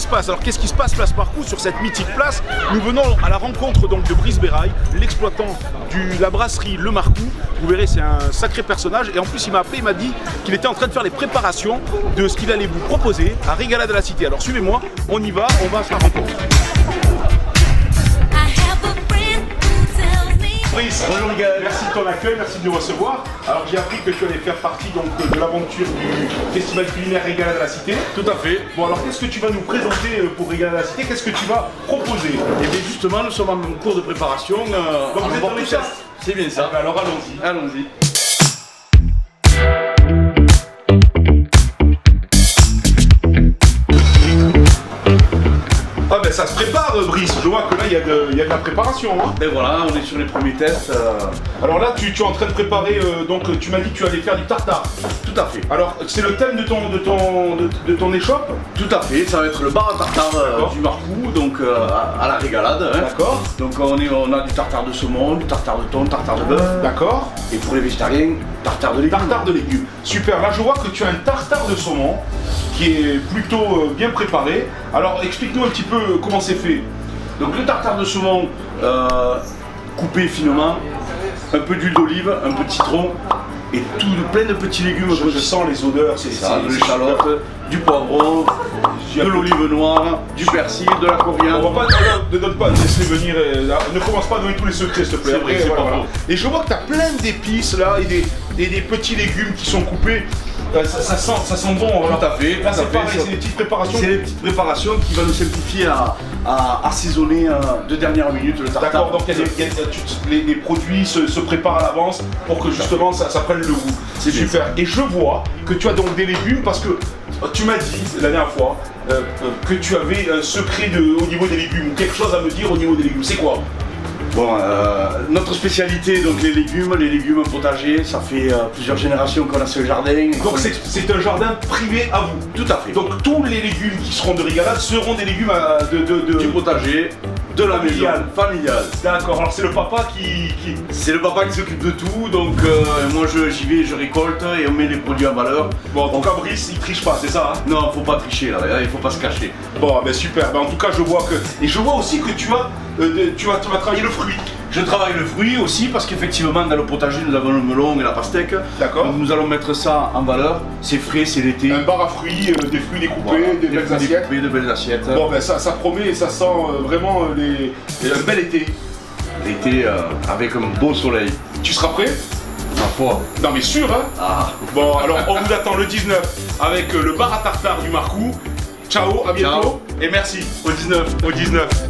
passe? Alors qu'est-ce qui se passe place Marcoux sur cette mythique place? Nous venons à la rencontre donc de Brice Béraille, l'exploitant de la brasserie Le Marcoux. Vous verrez, c'est un sacré personnage et en plus il m'a appelé, il m'a dit qu'il était en train de faire les préparations de ce qu'il allait vous proposer à Régalade de la Cité. Alors suivez-moi, on y va, on va à sa rencontre. Brice, bonjour Miguel, merci de ton accueil, merci de nous recevoir. Alors j'ai appris que tu allais faire partie donc, de l'aventure du festival culinaire Régalade de la Cité. Tout à fait. Bon alors qu'est-ce que tu vas nous présenter pour Régalade de la Cité? Qu'est-ce que tu vas proposer? Et bien justement, nous sommes en cours de préparation. Donc vous êtes dans les tests? C'est bien ça. Alors allons-y. Allons-y. Ah ben ça se prépare Brice, je vois que là il y a de la préparation. Hein. Ben voilà, on est sur les premiers tests. Alors là tu es en train de préparer, donc tu m'as dit que tu allais faire du tartare. Tout à fait. Alors c'est le thème de ton échoppe? Tout à fait, ça va être le bar à tartare du Marcoux, donc à la Régalade. Hein. D'accord. Donc on a du tartare de saumon, du tartare de thon, tartare de bœuf. D'accord. Et pour les végétariens, tartare de légumes. Tartare de légumes. Super, là je vois que tu as un tartare de saumon qui est plutôt bien préparé. Alors explique-nous un petit peu comment c'est fait. Donc le tartare de saumon coupé finement, un peu d'huile d'olive, un peu de citron et plein de petits légumes. Je sens les odeurs, c'est ça, de l'échalote, du poivron, de l'olive noire, du persil, de la coriandre. On va pas, ne donne pas, laisse-les venir, ne commence pas à donner tous les secrets s'il te plaît. C'est vrai, c'est pas bon. Et je vois que tu as plein d'épices là et des petits légumes qui sont coupés. Ça sent bon. Tout à fait. Là c'est pareil, c'est des petites préparations. C'est des petites préparations qui vont nous simplifier à assaisonner de dernière minute le tartare. D'accord, donc les produits se préparent à l'avance pour que justement ça prenne le goût. C'est super. Et je vois que tu as donc des légumes parce que tu m'as dit la dernière fois que tu avais un secret au niveau des légumes ou quelque chose à me dire au niveau des légumes. C'est quoi? Bon, notre spécialité, donc les légumes potagers, ça fait plusieurs générations qu'on a ce jardin. Donc c'est un jardin privé à vous? Tout à fait. Donc tous les légumes qui seront de Régalade seront des légumes du potager, de la maison, familiale. D'accord, alors c'est le papa qui... C'est le papa qui s'occupe de tout, donc moi j'y vais, je récolte et on met les produits en valeur. Bon, en tout cas Brice, il triche pas, c'est ça hein? Non, faut pas tricher là, il faut pas se cacher. Bon, ben super, ben, en tout cas je vois que... Et je vois aussi que tu vas travailler le fruit. Je travaille le fruit aussi parce qu'effectivement dans le potager nous avons le melon et la pastèque. D'accord. Donc nous allons mettre ça en valeur. C'est frais, c'est l'été. Un bar à fruits, des fruits découpés, voilà, des belles assiettes. Découpés, de belles assiettes. Bon ben ça promet et ça sent vraiment un bel été. L'été avec un beau soleil. Tu seras prêt? Ma foi. Non mais sûr hein. Ah. Bon alors on vous attend le 19 avec le bar à tartare du Marcoux. Ciao, à bientôt. Ciao. Et merci au 19.